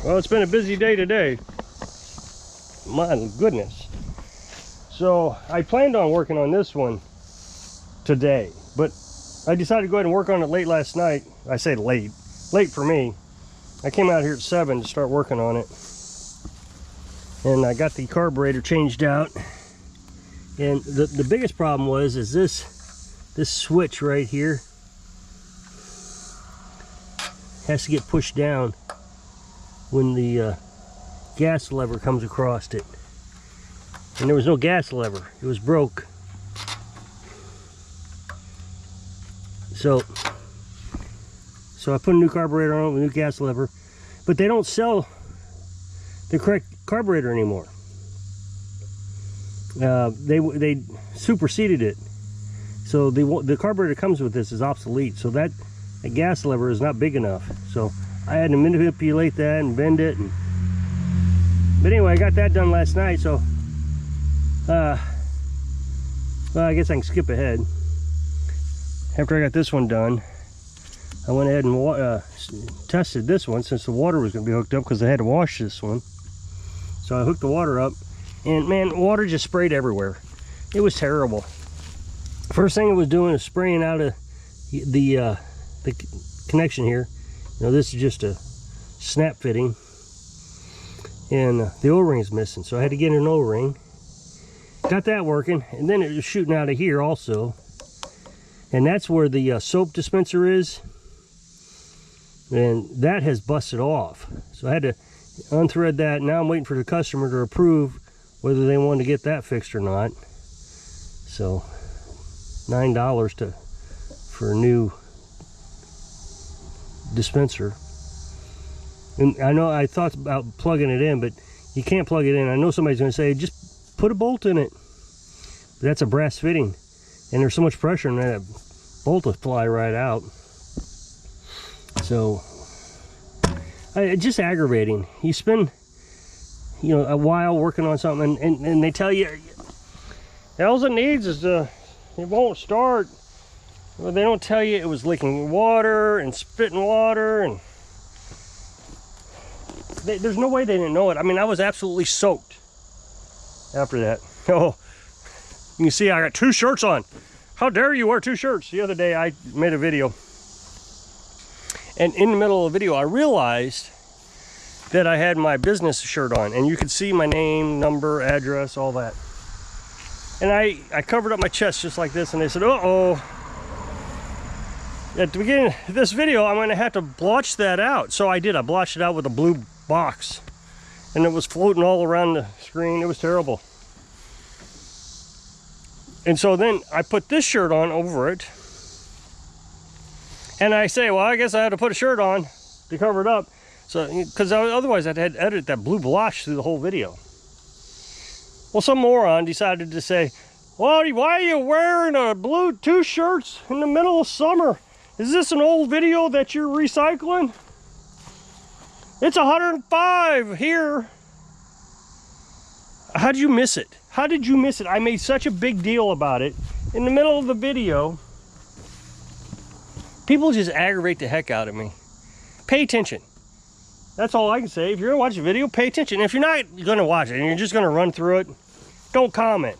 Well, it's been a busy day today. My goodness. So I planned on working on this one today, but I decided to go ahead and work on it late last night. I say late for me. I came out here at 7 to start working on it, and I got the carburetor changed out. And the biggest problem is this switch right here has to get pushed down when the gas lever comes across it. And there was no gas lever, it was broke. So I put a new carburetor on it with a new gas lever, but they don't sell the correct carburetor anymore. They superseded it, so the carburetor comes with this is obsolete. So that gas lever is not big enough. So I had to manipulate that and bend it. But anyway, I got that done last night. So well, I guess I can skip ahead. After I got this one done, I went ahead and tested this one, since the water was going to be hooked up, because I had to wash this one. So I hooked the water up, and man, water just sprayed everywhere. It was terrible. First thing it was doing is spraying out of the connection here. You know, this is just a snap fitting, and the O-ring is missing, so I had to get an O-ring. Got that working, and then it was shooting out of here also, and that's where the soap dispenser is, and that has busted off. So I had to unthread that. Now I'm waiting for the customer to approve whether they want to get that fixed or not. So $9 for a new dispenser. And I know I thought about plugging it in, but you can't plug it in. I know somebody's going to say, just put a bolt in it. But that's a brass fitting, and there's so much pressure in that bolt will fly right out. So it's just aggravating. You spend, you know, a while working on something, and they tell you all it needs is it won't start. Well, they don't tell you it was leaking water and spitting water, and there's no way they didn't know it. I mean, I was absolutely soaked after that. Oh, you can see I got 2 shirts on. How dare you wear 2 shirts? The other day I made a video, and in the middle of the video I realized that I had my business shirt on, and you could see my name, number, address, all that. And I covered up my chest just like this, and they said, uh-oh. At the beginning of this video, I'm going to have to blotch that out. So I did. I blotched it out with a blue box, and it was floating all around the screen. It was terrible. And so then I put this shirt on over it, and I say, well, I guess I had to put a shirt on to cover it up, so because otherwise I'd had to edit that blue blotch through the whole video. Well, some moron decided to say, well, why are you wearing a blue 2 shirts in the middle of summer? Is this an old video that you're recycling? It's 105 here. How'd you miss it? How did you miss it? I made such a big deal about it in the middle of the video. People just aggravate the heck out of me. Pay attention. That's all I can say. If you're gonna watch a video, pay attention. If you're not gonna watch it and you're just gonna run through it, don't comment.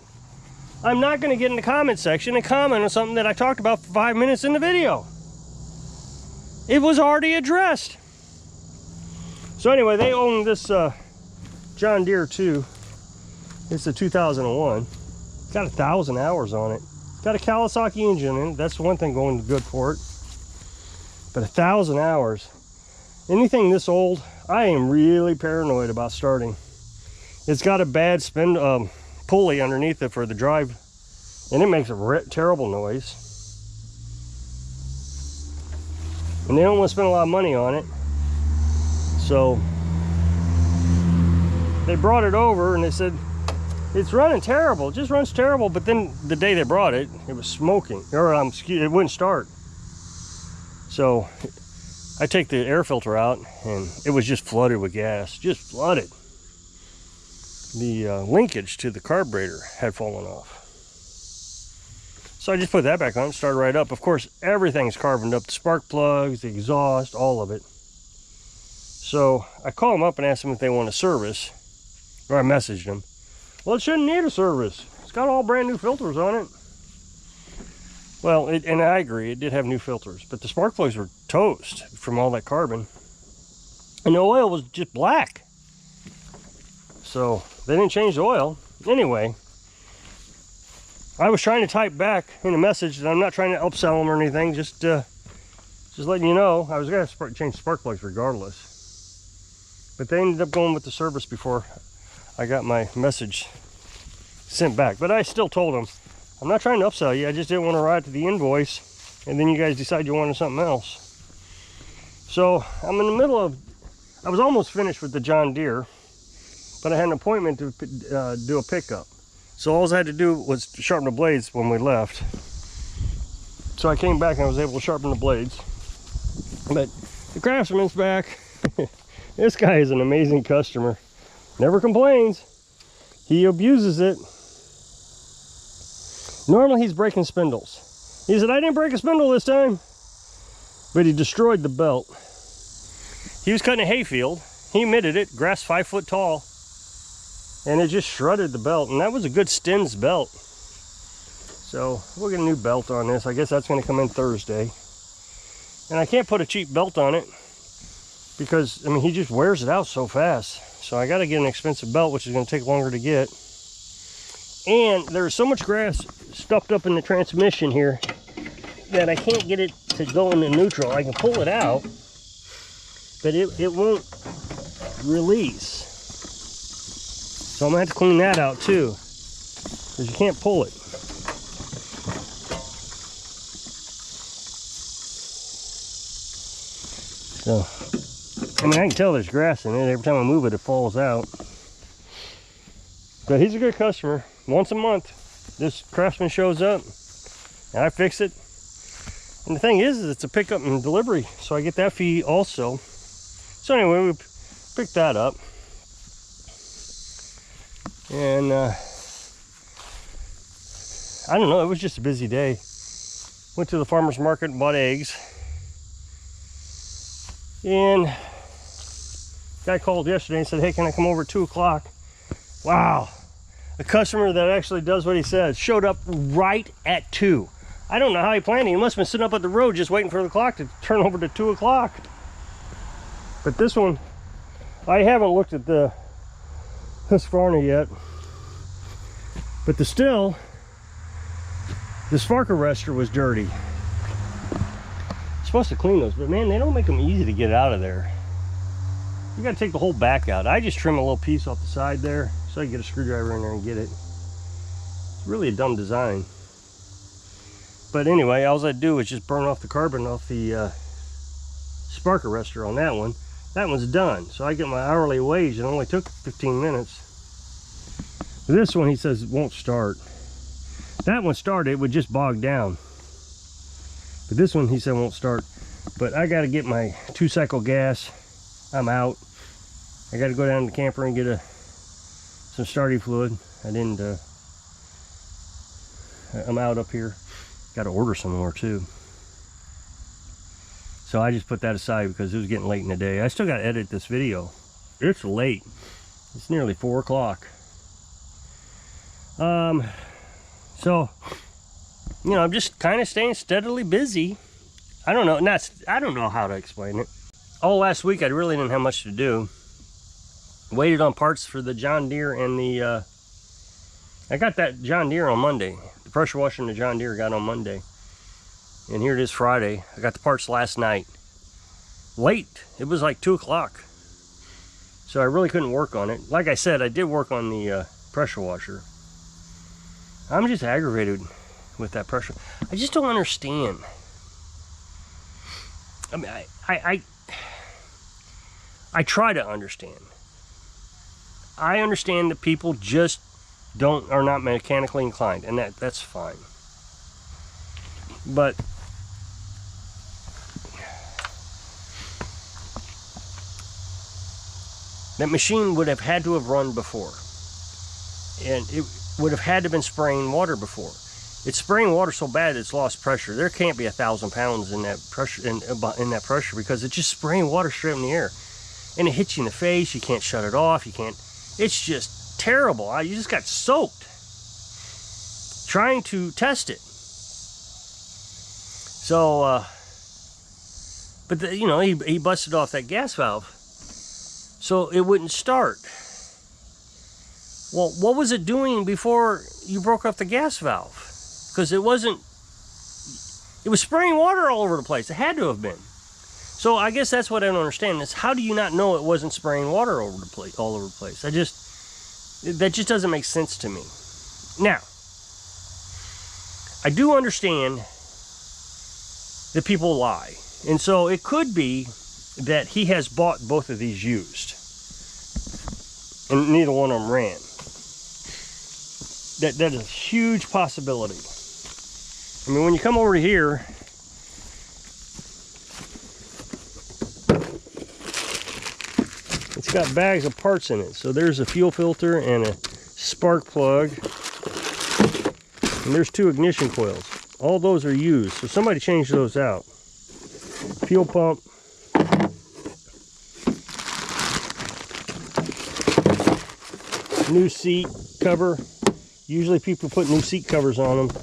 I'm not gonna get in the comment section and comment on something that I talked about for 5 minutes in the video. It was already addressed. So anyway, they own this John Deere too. It's a 2001. It's got 1,000 hours on it. It's got a Kawasaki engine in it. That's the one thing going good for it. But 1,000 hours. Anything this old, I am really paranoid about starting. It's got a bad pulley underneath it for the drive, and it makes a terrible noise. And they don't want to spend a lot of money on it, so they brought it over and they said it's running terrible. It just runs terrible. But then the day they brought it, it was smoking, or it wouldn't start. So I take the air filter out, and it was just flooded with gas, just flooded. The linkage to the carburetor had fallen off. So I just put that back on, started right up. Of course, everything's carboned up, the spark plugs, the exhaust, all of it. So I called them up and asked them if they want a service, or I messaged them. Well, it shouldn't need a service. It's got all brand new filters on it. Well, and I agree, it did have new filters, but the spark plugs were toast from all that carbon. And the oil was just black. So they didn't change the oil. Anyway, I was trying to type back in a message that I'm not trying to upsell them or anything, just letting you know I was going to change spark plugs regardless. But they ended up going with the service before I got my message sent back. But I still told them, I'm not trying to upsell you, I just didn't want to write to the invoice and then you guys decide you wanted something else. So I'm in the middle of, I was almost finished with the John Deere, but I had an appointment to do a pickup. So all I had to do was sharpen the blades when we left. So I came back and I was able to sharpen the blades. But the Craftsman's back. This guy is an amazing customer. Never complains. He abuses it. Normally he's breaking spindles. He said, I didn't break a spindle this time. But he destroyed the belt. He was cutting a hayfield. He admitted it, grass 5 foot tall. And it just shredded the belt. And that was a good Stens belt. So we'll get a new belt on this. I guess that's going to come in Thursday. And I can't put a cheap belt on it because, I mean, he just wears it out so fast. So I got to get an expensive belt, which is going to take longer to get. And there's so much grass stuffed up in the transmission here that I can't get it to go into neutral. I can pull it out, but it won't release. So I'm going to have to clean that out too, because you can't pull it. So, I mean, I can tell there's grass in it. Every time I move it, it falls out. But he's a good customer. Once a month, this Craftsman shows up, and I fix it. And the thing is it's a pickup and delivery, so I get that fee also. So anyway, we picked that up. And I don't know, it was just a busy day. Went to the farmer's market and bought eggs. And guy called yesterday and said, hey, can I come over at 2 o'clock? Wow, a customer that actually does what he says showed up right at 2. I don't know how he planned it. He must have been sitting up at the road just waiting for the clock to turn over to 2 o'clock. But this one, I haven't looked at the Husqvarna yet, but the spark arrestor was dirty. Supposed to clean those, but man, they don't make them easy to get out of there. You got to take the whole back out. I just trim a little piece off the side there so I can get a screwdriver in there and get it. It's really a dumb design. But anyway, all I do is just burn off the carbon off the spark arrestor on that one. That one's done. So I get my hourly wage. It only took 15 minutes. This one, he says, won't start. That one started, it would just bog down. But this one, he said, won't start. But I got to get my 2-cycle gas. I'm out. I got to go down to the camper and get some starting fluid. I didn't. I'm out up here. Got to order some more too. So I just put that aside because it was getting late in the day. I still got to edit this video. It's late. It's nearly 4 o'clock. So, you know, I'm just kind of staying steadily busy. I don't know. I don't know how to explain it. All last week, I really didn't have much to do. Waited on parts for the John Deere and the, I got that John Deere on Monday. The pressure washer and the John Deere got on Monday. And here it is Friday. I got the parts last night. Late. It was like 2 o'clock. So I really couldn't work on it. Like I said, I did work on the pressure washer. I'm just aggravated with that pressure. I just don't understand. I mean, I try to understand. I understand that people just are not mechanically inclined, and that's fine. But that machine would have had to have run before, and it would have had to have been spraying water before. It's spraying water so bad it's lost pressure. There can't be 1,000 pounds in that pressure in that pressure, because it's just spraying water straight in the air. and it hits you in the face. You can't shut it off. You can't. It's just terrible. You just got soaked trying to test it. So, but you know, he busted off that gas valve, so it wouldn't start. Well, what was it doing before you broke off the gas valve? Because it was spraying water all over the place. It had to have been. So I guess that's what I don't understand is, how do you not know it wasn't spraying water all over the place? That just doesn't make sense to me. Now, I do understand that people lie. And so it could be that he has bought both of these used, and neither one of them ran. That is a huge possibility. I mean, when you come over here, it's got bags of parts in it. So there's a fuel filter and a spark plug, and there's 2 ignition coils. All those are used, so somebody changed those out. Fuel pump. New seat cover. Usually people put new seat covers on them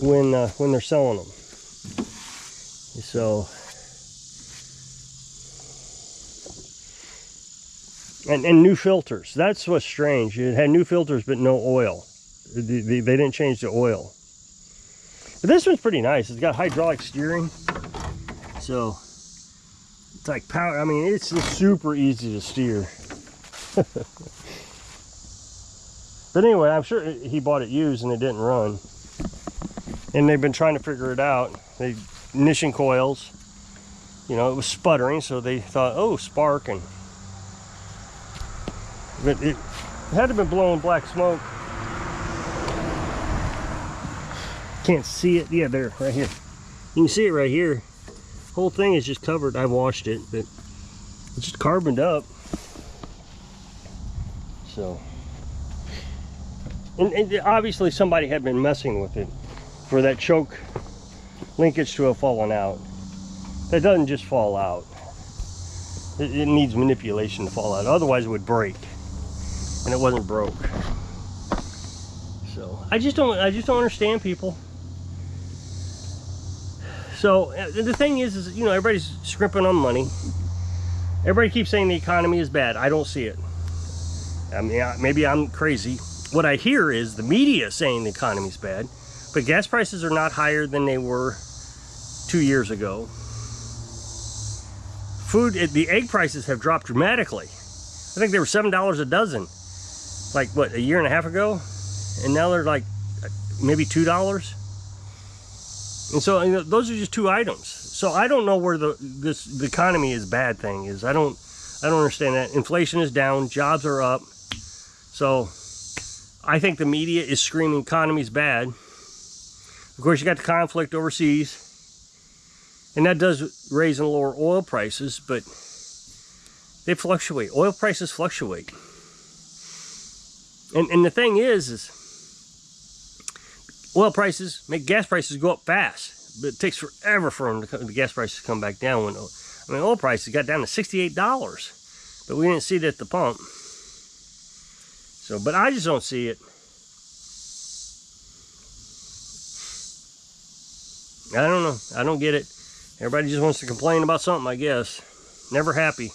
when they're selling them. So, and new filters. That's what's strange. It had new filters but no oil. They didn't change the oil. But this one's pretty nice. It's got hydraulic steering. So it's like power. I mean, it's just super easy to steer. But anyway, I'm sure he bought it used and it didn't run. And they've been trying to figure it out. The ignition coils, you know, it was sputtering, so they thought, oh, spark. But it had to have been blowing black smoke. Can't see it. Yeah, there, right here. You can see it right here. Whole thing is just covered. I washed it, but it's just carboned up. So, and obviously somebody had been messing with it for that choke linkage to have fallen out. That doesn't just fall out. It needs manipulation to fall out. Otherwise it would break. And it wasn't broke. So I just don't understand people. So the thing is, you know, everybody's scrimping on money. Everybody keeps saying the economy is bad. I don't see it. I mean, maybe I'm crazy. What I hear is the media saying the economy's bad, but gas prices are not higher than they were 2 years ago. The egg prices have dropped dramatically. I think they were $7 a dozen, like what, a year and a half ago? And now they're like maybe $2. And so, you know, those are just 2 items. So I don't know where the economy is bad thing is. I don't understand that. Inflation is down, jobs are up. So I think the media is screaming economy's bad. Of course, you got the conflict overseas, and that does raise and lower oil prices, but they fluctuate. Oil prices fluctuate. And the thing is oil prices make gas prices go up fast, but it takes forever for the gas prices to come back down. When, I mean, oil prices got down to $68, but we didn't see it at the pump. So, but I just don't see it. I don't know. I don't get it. Everybody just wants to complain about something, I guess. Never happy.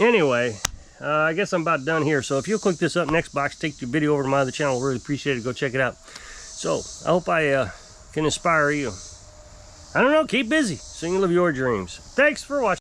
Anyway, I guess I'm about done here. So if you'll click this up next box, take the video over to my other channel. Really appreciate it. Go check it out. So I hope I can inspire you. I don't know. Keep busy so you can live your dreams. Thanks for watching.